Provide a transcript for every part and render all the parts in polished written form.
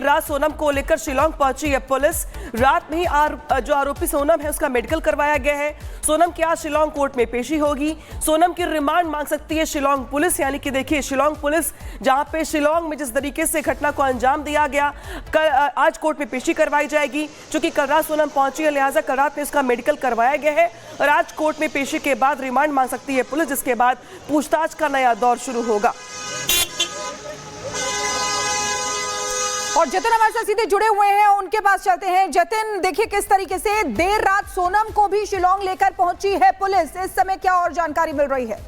देर रात सोनम को लेकर शिलांग पहुंची है पुलिस। रात में ही जो आरोपी सोनम है उसका मेडिकल करवाया गया है। सोनम की आज शिलांग कोर्ट में पेशी होगी। सोनम की रिमांड मांग सकती है शिलांग पुलिस। यानी कि देखिए, शिलांग पुलिस जहां पे शिलांग में जिस तरीके से घटना को अंजाम दिया गया, आज कोर्ट में पेशी करवाई जाएगी। चूंकि कल रात सोनम पहुंची है, लिहाजा कल रात में इसका मेडिकल करवाया गया है और आज कोर्ट में पेशी के बाद रिमांड मांग सकती है पुलिस, जिसके बाद पूछताछ का नया दौर शुरू होगा। और जतिन हमारे साथ सीधे जुड़े हुए हैं, उनके पास चलते हैं। जतिन, देखिए किस तरीके से देर रात सोनम को भी शिलांग लेकर पहुंची है पुलिस। इस समय क्या और जानकारी मिल रही है?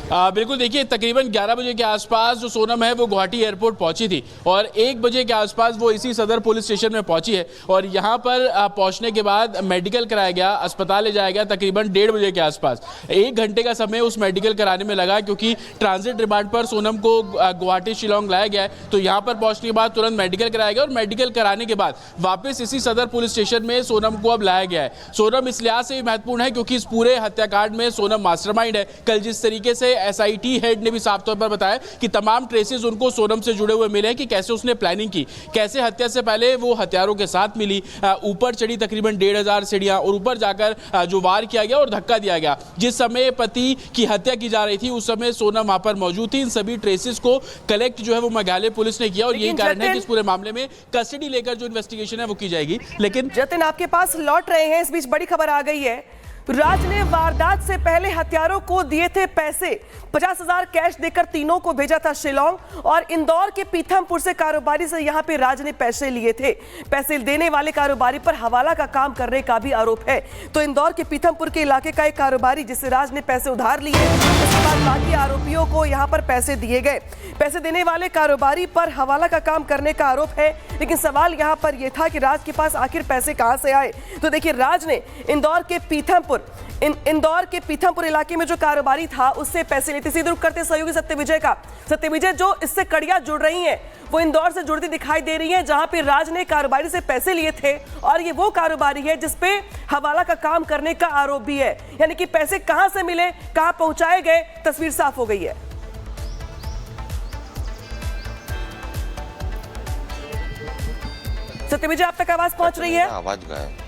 बिल्कुल, देखिए तकरीबन 11 बजे के आसपास जो सोनम है वो गुवाहाटी एयरपोर्ट पहुंची थी और 1 बजे के आसपास वो इसी सदर पुलिस स्टेशन में पहुंची है और यहां पर पहुंचने के बाद मेडिकल कराया गया, अस्पताल ले जाया गया तकरीबन 1:30 बजे के आसपास। 1 घंटे का समय उस मेडिकल कराने में लगा, क्योंकि ट्रांजिट रिमांड पर सोनम को गुवाहाटी शिलांग लाया गया है। तो यहाँ पर पहुंचने के बाद तुरंत मेडिकल कराया गया और मेडिकल कराने के बाद वापस इसी सदर पुलिस स्टेशन में सोनम को अब लाया गया है। सोनम इस लिहाज से भी महत्वपूर्ण है क्योंकि इस पूरे हत्याकांड में सोनम मास्टरमाइंड है। कल जिस तरीके से SIT हेड ने भी साफ तौर पर बताया कि तमाम ट्रेसेस उनको सोनम से जुड़े हुए मिले हैं कि कैसे उसने प्लानिंग की, कैसे हत्या से पहले वो हथियारों के साथ मिली, ऊपर चढ़ी तकरीबन 1,500 सीढ़ियां और ऊपर जाकर जो वार किया गया और धक्का दिया गया। जिस समय पति की हत्या की जा रही थी उस समय सोनम वहां पर मौजूद थी। इन सभी ट्रेसेस को कलेक्ट जो है वो मेघालय पुलिस ने किया और यही कारण है कि इस पूरे मामले में कस्टडी लेकर जो इन्वेस्टिगेशन है वो की जाएगी। लेकिन जतिन, आपके पास लौट रहे हैं, इस बीच बड़ी खबर आ गई है। राज ने वारदात से पहले हत्यारों को दिए थे पैसे, 50,000 कैश देकर तीनों को भेजा था शिलांग और इंदौर के पीथमपुर से कारोबारी से यहां पे राज ने पैसे लिए थे। पैसे देने वाले कारोबारी पर हवाला का काम करने का भी आरोप है। तो इंदौर के पीथमपुर के इलाके का एक कारोबारी जिससे राज ने पैसे उधार लिए, उसके बाद बाकी आरोपियों को यहां पर पैसे दिए गए। पैसे देने वाले कारोबारी पर हवाला का काम करने का आरोप है, लेकिन सवाल यहां पर यह था कि राज के पास आखिर पैसे कहां से आए। तो देखिए, राज ने इंदौर के पीथमपुर इलाके में जो कारोबारी था उससे पैसे लेते। सीधे रुख करते सहयोगी सत्यविजय का। सत्यविजय, जो इससे कड़ियां जुड़ रही हैं वो इंदौर से जुड़ती दिखाई दे रही हैं, जहां पे राज ने कारोबारी से पैसे लिए थे और ये वो कारोबारी है जिसपे हवाला का काम करने का आरोप भी है। यानी कि पैसे कहां से मिले, कहां पहुंचाए गए, तस्वीर साफ हो गई है। सत्यविजय, आप तक आवाज पहुंच रही है? आवाज गायब।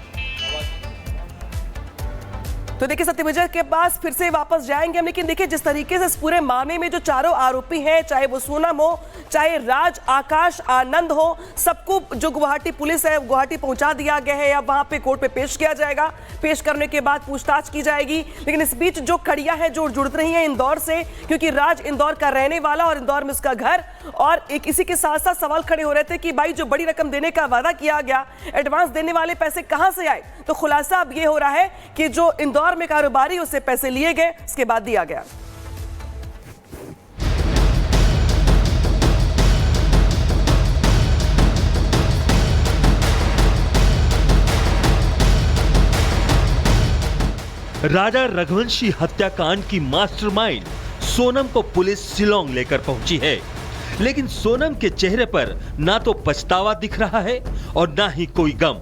तो देखिए, सत्यविजय के पास फिर से वापस जाएंगे हम, लेकिन देखिए जिस तरीके से इस पूरे मामले में जो चारों आरोपी हैं, चाहे वो सोनम हो, चाहे राज, आकाश, आनंद हो, सबको जो गुवाहाटी पुलिस है गुवाहाटी पहुंचा दिया गया है। अब वहां पे कोर्ट पे पेश किया जाएगा। पेश करने के बाद पूछताछ की जाएगी। लेकिन इस बीच जो कड़ियां हैं जो जुड़ रही हैं इंदौर से, क्योंकि राज इंदौर का रहने वाला और इंदौर में उसका घर, और एक इसी के साथ साथ सवाल खड़े हो रहे थे कि भाई जो बड़ी रकम देने का वादा किया गया, एडवांस देने वाले पैसे कहां से आए। तो खुलासा अब ये हो रहा है कि जो इंदौर में कारोबारी उससे पैसे लिए गए, उसके बाद दिया गया। राजा रघुवंशी हत्याकांड की मास्टरमाइंड सोनम को पुलिस शिलांग लेकर पहुंची है, लेकिन सोनम के चेहरे पर ना तो पछतावा दिख रहा है और ना ही कोई गम।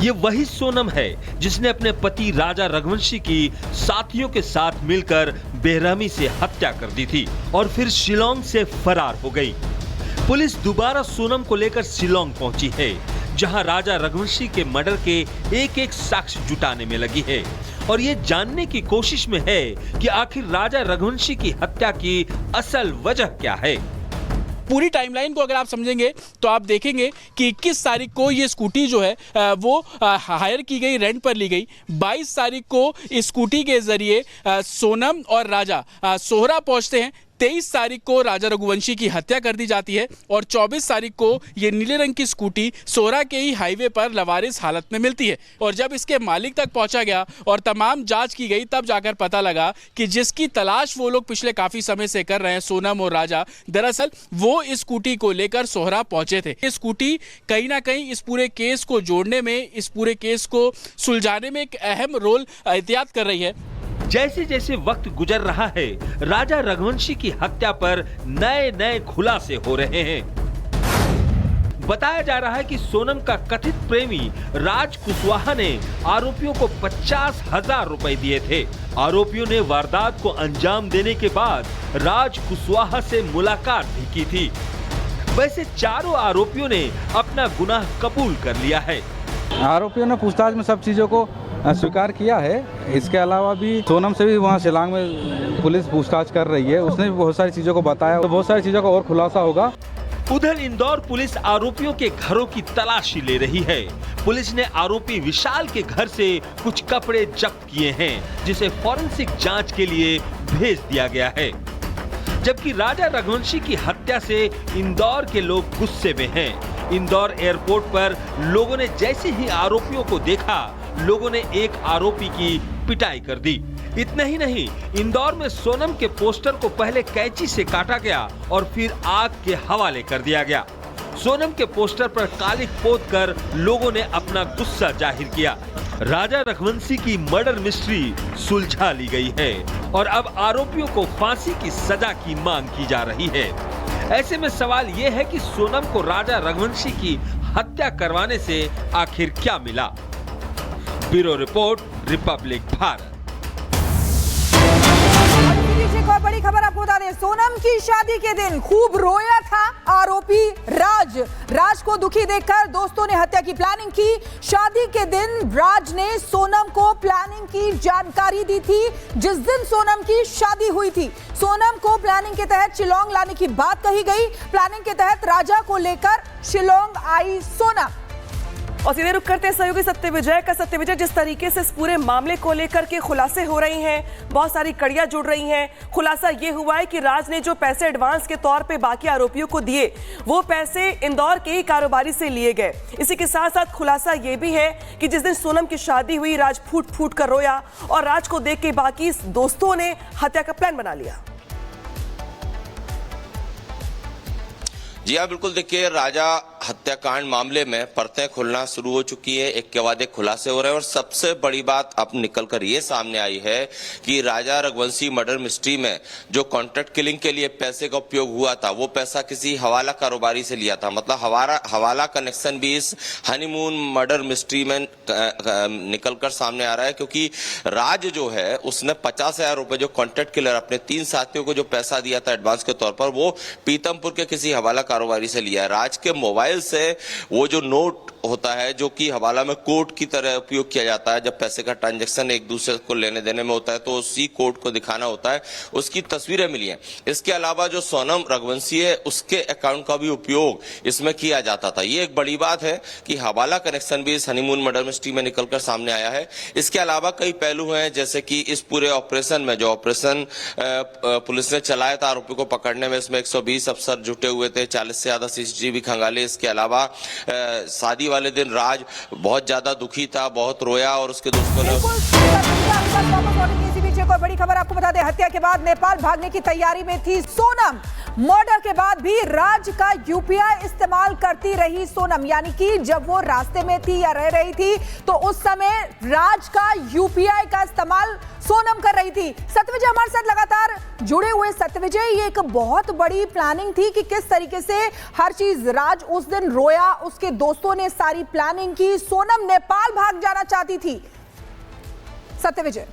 ये वही सोनम है जिसने अपने पति राजा रघुवंशी की साथियों के साथ मिलकर बेरहमी से हत्या कर दी थी और फिर शिलांग से फरार हो गई। पुलिस दोबारा सोनम को लेकर शिलांग पहुंची है, जहां राजा रघुवंशी के मर्डर के एक-एक साक्ष्य जुटाने में लगी है और ये जानने की कोशिश में है कि आखिर राजा रघुवंशी की हत्या की असल वजह क्या है। पूरी टाइमलाइन को अगर आप समझेंगे तो आप देखेंगे कि 21 तारीख को ये स्कूटी जो है वो हायर की गई, रेंट पर ली गई। 22 तारीख को इस स्कूटी के जरिए सोनम और राजा सोहरा पहुंचते हैं। 23 तारीख को राजा रघुवंशी की हत्या कर दी जाती है और 24 तारीख को ये नीले रंग की स्कूटी सोहरा के ही हाईवे पर लवारिस हालत में मिलती है। और जब इसके मालिक तक पहुंचा गया और तमाम जांच की गई, तब जाकर पता लगा कि जिसकी तलाश वो लोग पिछले काफी समय से कर रहे हैं, सोनम और राजा, दरअसल वो इस स्कूटी को लेकर सोहरा पहुंचे थे। ये स्कूटी कहीं ना कहीं इस पूरे केस को जोड़ने में, इस पूरे केस को सुलझाने में एक अहम रोल एहतियात कर रही है। जैसे जैसे वक्त गुजर रहा है, राजा रघुवंशी की हत्या पर नए नए खुलासे हो रहे हैं। बताया जा रहा है कि सोनम का कथित प्रेमी राज कुशवाहा ने आरोपियों को 50,000 रुपए दिए थे। आरोपियों ने वारदात को अंजाम देने के बाद राज कुशवाहा से मुलाकात भी की थी। वैसे चारों आरोपियों ने अपना गुनाह कबूल कर लिया है। आरोपियों ने पूछताछ में सब चीजों को स्वीकार किया है। इसके अलावा भी सोनम से भी वहाँ शिलांग में पुलिस पूछताछ कर रही है, उसने भी बहुत सारी चीजों को बताया, तो बहुत सारी चीजों का और खुलासा होगा। उधर इंदौर पुलिस आरोपियों के घरों की तलाशी ले रही है। पुलिस ने आरोपी विशाल के घर से कुछ कपड़े जब्त किए हैं, जिसे फॉरेंसिक जांच के लिए भेज दिया गया है। जबकि राजा रघुवंशी की हत्या से इंदौर के लोग गुस्से में हैं। इंदौर एयरपोर्ट पर लोगों ने जैसे ही आरोपियों को देखा, लोगों ने एक आरोपी की पिटाई कर दी। इतना ही नहीं, इंदौर में सोनम के पोस्टर को पहले कैंची से काटा गया और फिर आग के हवाले कर दिया गया। सोनम के पोस्टर पर कालिख पोत कर लोगों ने अपना गुस्सा जाहिर किया। राजा रघुवंशी की मर्डर मिस्ट्री सुलझा ली गई है और अब आरोपियों को फांसी की सजा की मांग की जा रही है। ऐसे में सवाल ये है कि सोनम को राजा रघुवंशी की हत्या करवाने से आखिर क्या मिला। Bureau report, Republic Bharat. एक और बड़ी खबर आपको बता दें, सोनम की शादी के दिन खूब रोया था आरोपी राज को दुखी देखकर दोस्तों ने हत्या की प्लानिंग की। शादी के दिन राज ने सोनम को प्लानिंग की जानकारी दी थी। जिस दिन सोनम की शादी हुई थी, सोनम को प्लानिंग के तहत शिलोंग लाने की बात कही गई। प्लानिंग के तहत राजा को लेकर शिलोंग आई सोनम। और सीधे रुक करते हैं सहयोगी सत्यविजय का। सत्यविजय, जिस तरीके से इस पूरे मामले को लेकर के खुलासे हो रही हैं, बहुत सारी कड़ियां जुड़ रही हैं। खुलासा ये हुआ है कि राज ने जो पैसे एडवांस के तौर पे बाकी आरोपियों को दिए, वो पैसे इंदौर के ही कारोबारी से लिए गए। इसी के साथ साथ खुलासा ये भी है कि जिस दिन सोनम की शादी हुई, राज फूट फूट कर रोया और राज को देख के बाकी दोस्तों ने हत्या का प्लान बना लिया। जी हाँ, बिल्कुल। देखिए, राजा हत्याकांड मामले में परतें खुलना शुरू हो चुकी है, एक के बाद एक खुलासे हो रहे हैं और सबसे बड़ी बात अब निकलकर ये सामने आई है कि राजा रघुवंशी मर्डर मिस्ट्री में जो कॉन्ट्रैक्ट किलिंग के लिए पैसे का उपयोग हुआ था, वो पैसा किसी हवाला कारोबारी से लिया था। मतलब हवाला कनेक्शन भी इस हनीमून मर्डर मिस्ट्री में निकलकर सामने आ रहा है, क्योंकि राज जो है उसने 50,000 रुपए जो कॉन्ट्रैक्ट किलर अपने 3 साथियों को जो पैसा दिया था एडवांस के तौर पर, वो पीतमपुर के किसी हवाला कारोबारी से लिया है। राज के मोबाइल से वो जो नोट होता है, जो कि हवाला में कोड की तरह उपयोग किया जाता है, जब पैसे का ट्रांजैक्शन एक दूसरे को लेने देने में होता है तो उसी कोड को दिखाना होता है, उसकी तस्वीरें मिली हैं। इसके अलावा जो सोनम रघुवंशी है, उसके अकाउंट का भी उपयोग इसमें किया जाता था। ये एक बड़ी बात है कि हवाला कनेक्शन भी इस हनीमून मर्डर मिस्ट्री में निकलकर सामने आया है। इसके अलावा कई पहलू हैं, जैसे कि इस पूरे ऑपरेशन में जो ऑपरेशन पुलिस ने चलाया था आरोपी को पकड़ने में, इसमें 120 अफसर जुटे हुए थे, 40 से ज्यादा सीसीटीवी खंगाले। इसके अलावा शादी वाले दिन राज बहुत ज्यादा दुखी था, बहुत रोया और उसके दोस्तों ने कोई बड़ी खबर आपको बता दें, हत्या के बाद नेपाल भागने की तैयारी में थी सोनम। मर्डर के बाद भी राज का यूपीआई इस्तेमाल करती रही सोनम, यानी कि जब वो रास्ते में थी या रह रही थी तो उस समय राज का यूपीआई का इस्तेमाल सोनम कर रही थी। सत्यविजय हमारे साथ लगातार जुड़े हुए। सत्यविजय, ये एक बहुत बड़ी प्लानिंग थी कि किस तरीके से हर चीज, राज उस दिन रोया, उसके दोस्तों ने सारी प्लानिंग की, सोनम नेपाल भाग जाना चाहती थी। सत्यविजय।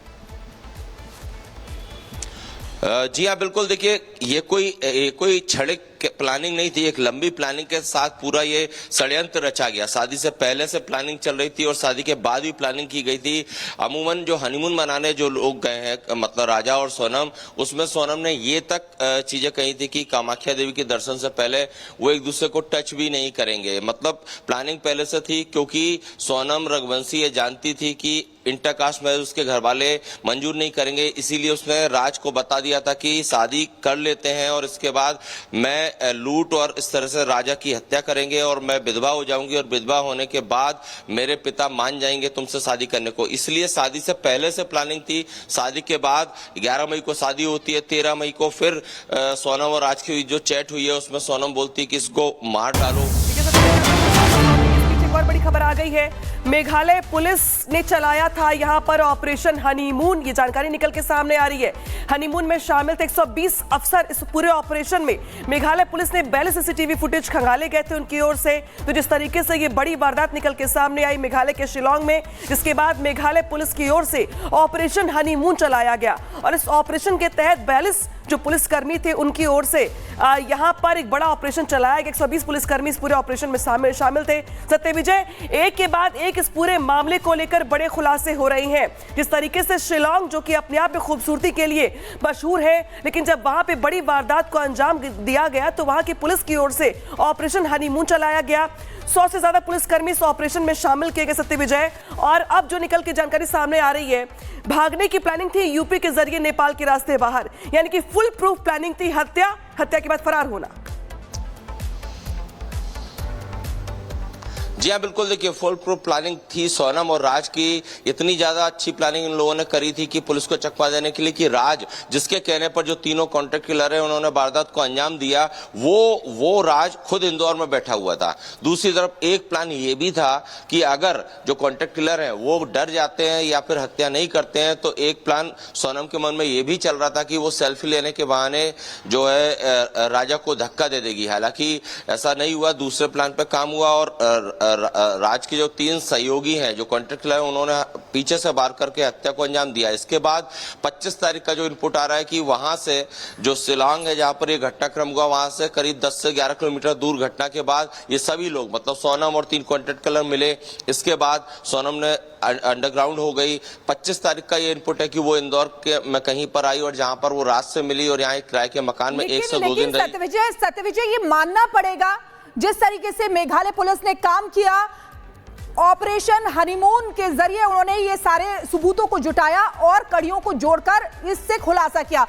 जी हाँ, बिल्कुल। देखिए, ये कोई क्षणिक प्लानिंग नहीं थी, एक लंबी प्लानिंग के साथ पूरा ये षड्यंत्र रचा गया। शादी से पहले से प्लानिंग चल रही थी और शादी के बाद भी प्लानिंग की गई थी। अमूमन जो हनीमून मनाने जो लोग गए हैं, मतलब राजा और सोनम, उसमें सोनम ने ये तक चीजें कही थी कि कामाख्या देवी के दर्शन से पहले वो एक दूसरे को टच भी नहीं करेंगे। मतलब प्लानिंग पहले से थी, क्योंकि सोनम रघुवंशी ये जानती थी कि इंटरकास्ट मैरिज उसके घर वाले मंजूर नहीं करेंगे, इसीलिए उसने राज को बता दिया था कि शादी कर लेते हैं और इसके बाद मैं लूट और इस तरह से राजा की हत्या करेंगे और मैं विधवा हो जाऊंगी और विधवा होने के बाद मेरे पिता मान जाएंगे तुमसे शादी करने को। इसलिए शादी से पहले से प्लानिंग थी। शादी के बाद 11 मई को शादी होती है, 13 मई को फिर सोनम और राज की जो चैट हुई है उसमें सोनम बोलती है कि इसको मार डालो। एक और बड़ी खबर आ गई है। मेघालय पुलिस ने चलाया था यहां पर ऑपरेशन हनीमून। ये जानकारी निकल के सामने आ रही है। हनीमून में शामिल थे 120 अफसर। इस पूरे ऑपरेशन में मेघालय पुलिस ने 42 सीसीटीवी फुटेज खंगाले गए थे उनकी ओर से। तो जिस तरीके से ये बड़ी वारदात निकल के सामने आई मेघालय के शिलांग में, जिसके बाद मेघालय पुलिस की ओर से ऑपरेशन हनीमून चलाया गया और इस ऑपरेशन के तहत 42 जो पुलिसकर्मी थे उनकी ओर से यहां पर एक बड़ा ऑपरेशन चलाया गया। 120 पुलिसकर्मी इस पूरे ऑपरेशन में शामिल थे। सत्य विजय, एक के बाद एक इस पूरे मामले को लेकर बड़े खुलासे हो रहे हैं। जिस तरीके से शिलांग जो कि अपने आप में खूबसूरती के लिए मशहूर है, लेकिन जब वहां पे बड़ी वारदात को अंजाम दिया गया तो वहां की पुलिस की ओर से ऑपरेशन हनीमून चलाया गया। 100 से ज्यादा पुलिसकर्मी इस ऑपरेशन में शामिल किए गए। सत्य विजय, और अब जो निकल के जानकारी सामने आ रही है, भागने की प्लानिंग थी यूपी के जरिए नेपाल के रास्ते बाहर, यानी कि फुल प्रूफ प्लानिंग थी। हत्या के बाद फरार होना। जी हाँ, बिल्कुल। देखिए, फुल प्रूफ प्लानिंग थी सोनम और राज की। इतनी ज्यादा अच्छी प्लानिंग इन लोगों ने करी थी कि पुलिस को चकमा देने के लिए कि राज, जिसके कहने पर जो तीनों कॉन्ट्रैक्ट किलर है उन्होंने वारदात को अंजाम दिया, वो राज खुद इंदौर में बैठा हुआ था। दूसरी तरफ एक प्लान ये भी था कि अगर जो कॉन्ट्रैक्ट किलर है वो डर जाते हैं या फिर हत्या नहीं करते हैं तो एक प्लान सोनम के मन में ये भी चल रहा था कि वो सेल्फी लेने के बहाने जो है राजा को धक्का दे देगी। हालांकि ऐसा नहीं हुआ। दूसरे प्लान पे काम हुआ और राज के जो 3 सहयोगी हैं जो कॉन्ट्रैक्ट किलर, उन्होंने पीछे से वार करके हत्या को अंजाम दिया। इसके बाद 25 तारीख का जो इनपुट आ रहा है कि वहां से जो शिलांग है जहां पर ये घटनाक्रम हुआ, वहां से करीब 10 से 11 किलोमीटर दूर घटना के बाद ये सभी लोग, मतलब सोनम और 3 कॉन्ट्रैक्ट किलर मिले। इसके बाद सोनम ने अंडरग्राउंड हो गई। 25 तारीख का ये इनपुट है कि वो इंदौर के में कहीं पर आई और जहां पर वो रात से मिली और यहाँ एक किराए के मकान में 1 से 2 दिन रही। सत्यविजय, ये मानना पड़ेगा जिस तरीके से मेघालय पुलिस ने काम किया, ऑपरेशन हनीमून के जरिए उन्होंने ये सारे सबूतों को जुटाया और कड़ियों को जोड़कर इससे खुलासा किया।